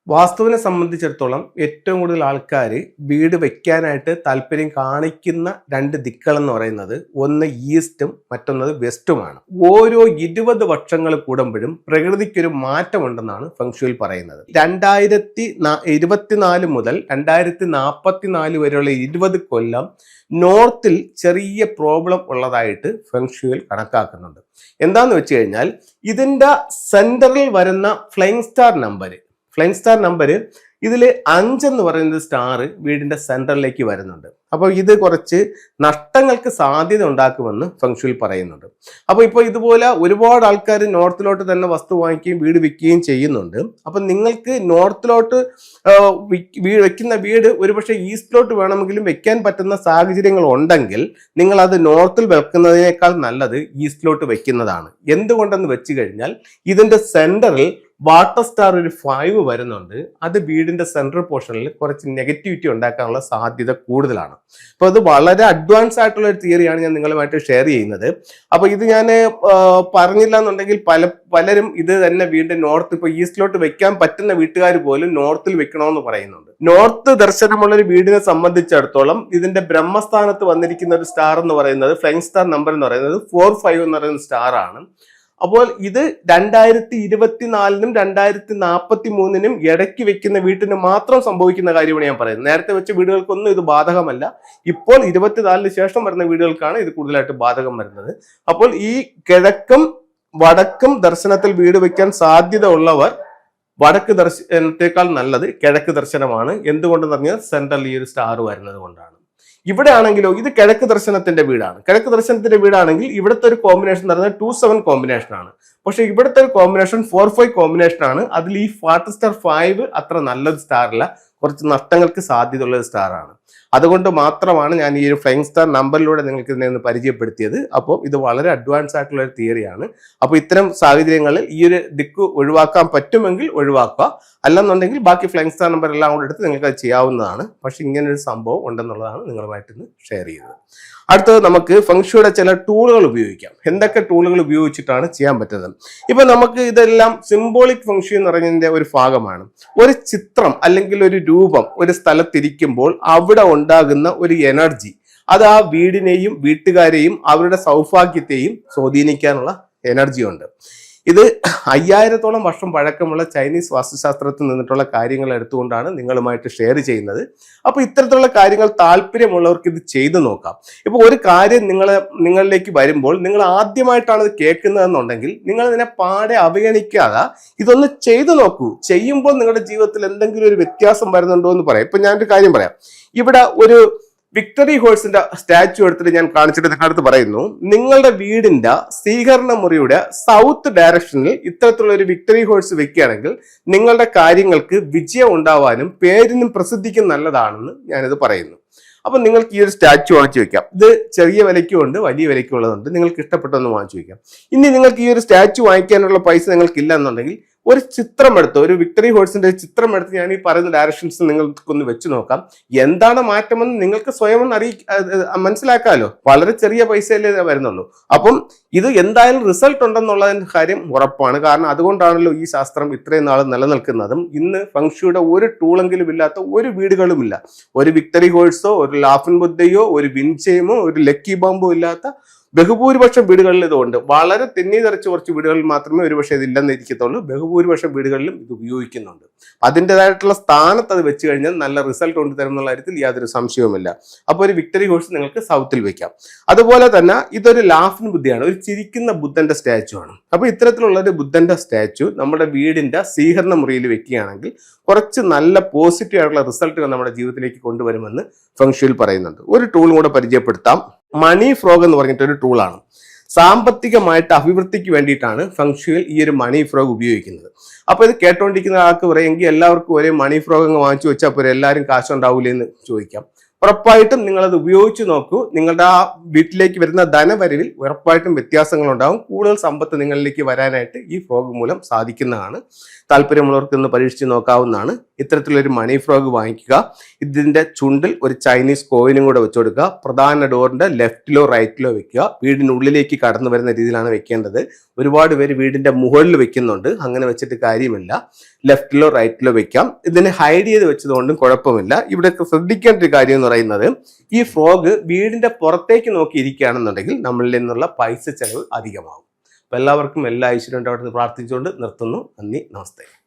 വാസ്തുവിനെ സംബന്ധിച്ചിടത്തോളം ഏറ്റവും കൂടുതൽ ആൾക്കാർ വീട് വെക്കാനായിട്ട് താല്പര്യം കാണിക്കുന്ന രണ്ട് ദിക്കുകളെന്ന് പറയുന്നത് ഒന്ന് ഈസ്റ്റും മറ്റൊന്നത് വെസ്റ്റുമാണ്. ഓരോ 20 വർഷങ്ങൾ കൂടുമ്പോഴും പ്രകൃതിക്കൊരു മാറ്റമുണ്ടെന്നാണ് ഫെങ്ഷുയിൽ പറയുന്നത്. 2024 മുതൽ 2044 വരെയുള്ള 20 കൊല്ലം നോർത്തിൽ ചെറിയ പ്രോബ്ലം ഉള്ളതായിട്ട് ഫെങ്ഷുയിൽ കണക്കാക്കുന്നുണ്ട്. എന്താന്ന് വെച്ച് കഴിഞ്ഞാൽ ഇതിന്റെ സെന്ററിൽ വരുന്ന ഫ്ലൈങ് സ്റ്റാർ നമ്പർ ഇതിൽ 5 എന്ന് പറയുന്നത് സ്റ്റാർ വീടിന്റെ സെന്ററിലേക്ക് വരുന്നുണ്ട്. അപ്പോൾ ഇത് കുറച്ച് നഷ്ടങ്ങൾക്ക് സാധ്യത ഉണ്ടാക്കുമെന്ന് ഫെങ്ഷുയിൽ പറയുന്നുണ്ട്. അപ്പോൾ ഇപ്പോൾ ഇതുപോലെ ഒരുപാട് ആൾക്കാർ നോർത്തിലോട്ട് തന്നെ വസ്തു വാങ്ങിക്കുകയും വീട് വിൽക്കുകയും ചെയ്യുന്നുണ്ട്. അപ്പം നിങ്ങൾക്ക് നോർത്തിലോട്ട് വെക്കുന്ന വീട് ഒരുപക്ഷെ ഈസ്റ്റിലോട്ട് വേണമെങ്കിലും വെക്കാൻ പറ്റുന്ന സാഹചര്യങ്ങൾ ഉണ്ടെങ്കിൽ നിങ്ങൾ അത് നോർത്തിൽ വെക്കുന്നതിനേക്കാൾ നല്ലത് ഈസ്റ്റിലോട്ട് വെക്കുന്നതാണ്. എന്തുകൊണ്ടെന്ന് വെച്ച് കഴിഞ്ഞാൽ ഇതിന്റെ സെന്ററിൽ വാട്ടർ സ്റ്റാർ ഒരു 5 വരുന്നുണ്ട്. അത് വീടിന്റെ സെൻട്രൽ പോർഷനിൽ കുറച്ച് നെഗറ്റിവിറ്റി ഉണ്ടാക്കാനുള്ള സാധ്യത കൂടുതലാണ്. അപ്പോൾ അത് വളരെ അഡ്വാൻസ് ആയിട്ടുള്ള ഒരു തിയറിയാണ് ഞാൻ നിങ്ങളുമായിട്ട് ഷെയർ ചെയ്യുന്നത്. അപ്പോൾ ഇത് ഞാൻ പറഞ്ഞില്ല എന്നുണ്ടെങ്കിൽ പലരും ഇത് തന്നെ വീണ്ടും നോർത്ത്, ഇപ്പോൾ ഈസ്റ്റിലോട്ട് വെക്കാൻ പറ്റുന്ന വീട്ടുകാർ പോലും നോർത്തിൽ വെക്കണമെന്ന് പറയുന്നുണ്ട്. നോർത്ത് ദർശനമുള്ള ഒരു വീടിനെ സംബന്ധിച്ചിടത്തോളം ഇതിന്റെ ബ്രഹ്മസ്ഥാനത്ത് വന്നിരിക്കുന്ന ഒരു സ്റ്റാർ എന്ന് പറയുന്നത്, ഫ്ലൈങ് സ്റ്റാർ നമ്പർ എന്ന് പറയുന്നത് 4-5 എന്ന് പറയുന്ന സ്റ്റാർ ആണ്. അപ്പോൾ ഇത് 2024-നും 2043-നും ഇടയ്ക്ക് വെക്കുന്ന വീട്ടിന് മാത്രം സംഭവിക്കുന്ന കാര്യമാണ് ഞാൻ പറയുന്നത്. നേരത്തെ വെച്ച വീടുകൾക്കൊന്നും ഇത് ബാധകമല്ല. ഇപ്പോൾ 24-ന് ശേഷം വരുന്ന വീടുകൾക്കാണ് ഇത് കൂടുതലായിട്ട് ബാധകം വരുന്നത്. അപ്പോൾ ഈ കിഴക്കും വടക്കും ദർശനത്തിൽ വീട് വെക്കാൻ സാധ്യത ഉള്ളവർ വടക്ക് ദർശനത്തെക്കാൾ നല്ലത് കിഴക്ക് ദർശനമാണ്. എന്തുകൊണ്ടെന്ന് പറഞ്ഞാൽ സെൻട്രൽ ഈ ഒരു സ്റ്റാർ വരുന്നത് കൊണ്ടാണ്. ഇവിടെ ആണെങ്കിലോ ഇത് കിഴക്ക് ദർശനത്തിന്റെ വീടാണ്. കിഴക്ക് ദർശനത്തിന്റെ വീടാണെങ്കിൽ ഇവിടുത്തെ ഒരു കോമ്പിനേഷൻ എന്ന് പറയുന്നത് 2-7 കോമ്പിനേഷൻ ആണ്. പക്ഷെ ഇവിടുത്തെ ഒരു കോമ്പിനേഷൻ 4-5 കോമ്പിനേഷൻ ആണ്. അതിൽ ഈ വാട്ടർ സ്റ്റാർ 5 അത്ര നല്ലൊരു സ്റ്റാറില്ല, കുറച്ച് നഷ്ടങ്ങൾക്ക് സാധ്യതയുള്ള ഒരു സ്റ്റാർ ആണ്. അതുകൊണ്ട് മാത്രമാണ് ഞാൻ ഈ ഒരു ഫ്ലൈങ് സ്റ്റാർ നമ്പറിലൂടെ നിങ്ങൾക്ക് ഇതിനെ ഒന്ന് പരിചയപ്പെടുത്തിയത്. അപ്പോൾ ഇത് വളരെ അഡ്വാൻസ് ആയിട്ടുള്ള ഒരു തിയറിയാണ്. അപ്പോൾ ഇത്തരം സാഹചര്യങ്ങളിൽ ഈ ഒരു ദിക്ക് ഒഴിവാക്കാൻ പറ്റുമെങ്കിൽ ഒഴിവാക്കുക, അല്ലെന്നുണ്ടെങ്കിൽ ബാക്കി ഫ്ലൈങ് സ്റ്റാർ നമ്പർ എല്ലാം കൂടെ എടുത്ത് നിങ്ങൾക്ക് അത് ചെയ്യാവുന്നതാണ്. പക്ഷെ ഇങ്ങനൊരു സംഭവം ഉണ്ടെന്നുള്ളതാണ് നിങ്ങളുമായിട്ട് ഇന്ന് ഷെയർ ചെയ്തത്. അടുത്തത് നമുക്ക് ഫെങ്ഷുയുടെ ചില ടൂളുകൾ ഉപയോഗിക്കാം. എന്തൊക്കെ ടൂളുകൾ ഉപയോഗിച്ചിട്ടാണ് ചെയ്യാൻ പറ്റുന്നത്? ഇപ്പൊ നമുക്ക് ഇതെല്ലാം സിംബോളിക് ഫെങ്ഷു എന്ന് പറയുന്നതിന്റെ ഒരു ഭാഗമാണ്. ഒരു ചിത്രം അല്ലെങ്കിൽ ഒരു രൂപം ഒരു സ്ഥലത്തിരിക്കുമ്പോൾ അവിടെ ഉണ്ടാകുന്ന ഒരു എനർജി, അത് ആ വീടിനെയും വീട്ടുകാരെയും അവരുടെ സൗഭാഗ്യത്തെയും സ്വാധീനിക്കാനുള്ള എനർജി ഉണ്ട്. ഇത് 5000-ഓളം വർഷം പഴക്കമുള്ള ചൈനീസ് വാസ്തുശാസ്ത്രത്തിൽ നിന്നിട്ടുള്ള കാര്യങ്ങൾ എടുത്തുകൊണ്ടാണ് നിങ്ങളുമായിട്ട് ഷെയർ ചെയ്യുന്നത്. അപ്പൊ ഇത്തരത്തിലുള്ള കാര്യങ്ങൾ താല്പര്യമുള്ളവർക്ക് ഇത് ചെയ്തു നോക്കാം. ഇപ്പൊ ഒരു കാര്യം നിങ്ങളിലേക്ക് വരുമ്പോൾ നിങ്ങൾ ആദ്യമായിട്ടാണ് ഇത് കേൾക്കുന്നതെന്നുണ്ടെങ്കിൽ നിങ്ങൾ ഇതിനെ പാടെ അവഗണിക്കാതെ ഇതൊന്ന് ചെയ്തു നോക്കൂ. ചെയ്യുമ്പോൾ നിങ്ങളുടെ ജീവിതത്തിൽ എന്തെങ്കിലും ഒരു വ്യത്യാസം വരുന്നുണ്ടോ എന്ന് പറയാം. ഇപ്പൊ ഞാനൊരു കാര്യം പറയാം. ഇവിടെ ഒരു വിക്ടറി ഹോഴ്സിന്റെ സ്റ്റാച്യു എടുത്തിട്ട് ഞാൻ കാണിച്ചിട്ട് നിങ്ങളടുത്ത് പറയുന്നു, നിങ്ങളുടെ വീടിന്റെ സ്വീകരണ മുറിയുടെ സൗത്ത് ഡയറക്ഷനിൽ ഇത്തരത്തിലുള്ള ഒരു വിക്ടറി ഹോഴ്സ് വെക്കുകയാണെങ്കിൽ നിങ്ങളുടെ കാര്യങ്ങൾക്ക് വിജയം ഉണ്ടാവാനും പേരിനും പ്രസിദ്ധിക്കും നല്ലതാണെന്ന് ഞാനിത് പറയുന്നു. അപ്പൊ നിങ്ങൾക്ക് ഈ ഒരു സ്റ്റാച്യു വാങ്ങിച്ചു വെക്കാം. ഇത് ചെറിയ വിലയ്ക്കും ഉണ്ട്, വലിയ വിലയ്ക്കും ഉള്ളതുണ്ട്. നിങ്ങൾക്ക് ഇഷ്ടപ്പെട്ടൊന്ന് വാങ്ങിച്ചു വെക്കാം. ഇനി നിങ്ങൾക്ക് ഈ ഒരു സ്റ്റാച്യു വാങ്ങിക്കാനുള്ള പൈസ നിങ്ങൾക്ക് ഇല്ല എന്നുണ്ടെങ്കിൽ ഒരു ചിത്രം എടുത്ത്, ഒരു വിക്ടറി ഹോഴ്സിന്റെ ചിത്രം എടുത്ത് ഞാൻ ഈ പറയുന്ന ഡയറക്ഷൻസ് നിങ്ങൾക്കൊന്ന് വെച്ച് നോക്കാം. എന്താണ് മാറ്റമെന്ന് നിങ്ങൾക്ക് സ്വയം മനസ്സിലാക്കാമല്ലോ. വളരെ ചെറിയ പൈസയല്ലേ വരുന്നുള്ളൂ. അപ്പം ഇത് എന്തായാലും റിസൾട്ട് ഉണ്ടെന്നുള്ളതിന്റെ കാര്യം ഉറപ്പാണ്. കാരണം അതുകൊണ്ടാണല്ലോ ഈ ശാസ്ത്രം ഇത്രയും നാൾ നിലനിൽക്കുന്നതും. ഇന്ന് ഫെങ്ഷുയുടെ ഒരു ടൂളെങ്കിലും ഇല്ലാത്ത ഒരു വീടുകളുമില്ല. ഒരു വിക്ടറി ഹോഴ്സോ ഒരു ലാഫിൻ ബുദ്ധയോ ഒരു വിൻചെയിമോ ഒരു ലക്കി ബോംബോ ഇല്ലാത്ത ബഹുഭൂരിപക്ഷം വീടുകളിൽ ഇതുണ്ട്. വളരെ തെന്നിതെറിച്ച് കുറച്ച് വീടുകളിൽ മാത്രമേ ഒരുപക്ഷെ ഇതില്ലെന്ന് ഇരിക്കത്തുള്ളൂ. ബഹുഭൂരിപക്ഷം വീടുകളിലും ഇത് ഉപയോഗിക്കുന്നുണ്ട്. അതിൻ്റെതായിട്ടുള്ള സ്ഥാനത്ത് അത് വെച്ച് കഴിഞ്ഞാൽ നല്ല റിസൾട്ട് കൊണ്ടുതരും എന്നുള്ള കാര്യത്തിൽ യാതൊരു സംശയവുമില്ല. അപ്പോൾ ഒരു വിക്ടറി ഹോഴ്സ് നിങ്ങൾക്ക് സൗത്തിൽ വെക്കാം. അതുപോലെ തന്നെ ഇതൊരു ലാഫിൻ ബുദ്ധിയാണ്, ഒരു ചിരിക്കുന്ന ബുദ്ധന്റെ സ്റ്റാച്ചു ആണ്. അപ്പോൾ ഇത്തരത്തിലുള്ള ഒരു ബുദ്ധന്റെ സ്റ്റാച്ചു നമ്മുടെ വീടിന്റെ സ്വീകരണ മുറിയിൽ വെക്കുകയാണെങ്കിൽ കുറച്ച് നല്ല പോസിറ്റീവ് ആയിട്ടുള്ള റിസൾട്ടുകൾ നമ്മുടെ ജീവിതത്തിലേക്ക് കൊണ്ടുവരുമെന്ന് ഫെങ്ഷുയിൽ പറയുന്നുണ്ട്. ഒരു ടൂളും കൂടെ പരിചയപ്പെടുത്താം. മണി ഫ്രോഗ് എന്ന് പറഞ്ഞിട്ട് ഒരു ടൂളാണ്. സാമ്പത്തികമായിട്ട് അഭിവൃദ്ധിക്ക് വേണ്ടിയിട്ടാണ് ഫെങ്ഷുയിൽ ഈ ഒരു മണി ഫ്രോഗ് ഉപയോഗിക്കുന്നത്. അപ്പൊ ഇത് കേട്ടോണ്ടിരിക്കുന്ന ആൾക്ക് പറയുമെങ്കിൽ എല്ലാവർക്കും ഒരേ മണി ഫ്രോഗ് അങ്ങ് വാങ്ങിച്ചു വെച്ചാൽ പോരെ, എല്ലാവരും കാശുണ്ടാവൂലേ എന്ന് ചോദിക്കാം. ഉറപ്പായിട്ടും നിങ്ങളത് ഉപയോഗിച്ച് നോക്കൂ. നിങ്ങളുടെ ആ വീട്ടിലേക്ക് വരുന്ന ധനവരവിൽ ഉറപ്പായിട്ടും വ്യത്യാസങ്ങൾ ഉണ്ടാകും. കൂടുതൽ സമ്പത്ത് നിങ്ങളിലേക്ക് വരാനായിട്ട് ഈ ഫ്രോഗ് മൂലം സാധിക്കുന്നതാണ്. താല്പര്യമുള്ളവർക്ക് ഇന്ന് പരീക്ഷിച്ച് നോക്കാവുന്നതാണ്. ഇത്തരത്തിലൊരു മണി ഫ്രോഗ് വാങ്ങിക്കുക. ഇതിന്റെ ചുണ്ടിൽ ഒരു ചൈനീസ് കോയിനും കൂടെ വെച്ചു കൊടുക്കുക. പ്രധാന ഡോറിന്റെ ലെഫ്റ്റിലോ റൈറ്റിലോ വെക്കുക. വീടിനുള്ളിലേക്ക് കടന്നു വരുന്ന രീതിയിലാണ് വെക്കേണ്ടത്. ഒരുപാട് പേര് വീടിന്റെ മുകളിൽ വെക്കുന്നുണ്ട്. അങ്ങനെ വെച്ചിട്ട് കാര്യമില്ല. ലെഫ്റ്റിലോ റൈറ്റിലോ വെക്കാം. ഇതിനെ ഹൈഡ് ചെയ്ത് വെച്ചതുകൊണ്ടും കുഴപ്പമില്ല. ഇവിടെ ശ്രദ്ധിക്കേണ്ട ഒരു കാര്യം എന്ന് പറയുന്നത്, ഈ ഫ്രോഗ് വീടിന്റെ പുറത്തേക്ക് നോക്കി ഇരിക്കുകയാണെന്നുണ്ടെങ്കിൽ നമ്മളിൽ നിന്നുള്ള പൈസ ചെലവ് അധികമാകും. അപ്പൊ എല്ലാവർക്കും എല്ലാ ഐശ്വര്യം ഉണ്ടാവട്ടെ എന്ന് പ്രാർത്ഥിച്ചുകൊണ്ട് നിർത്തുന്നു. നന്ദി, നമസ്തേ.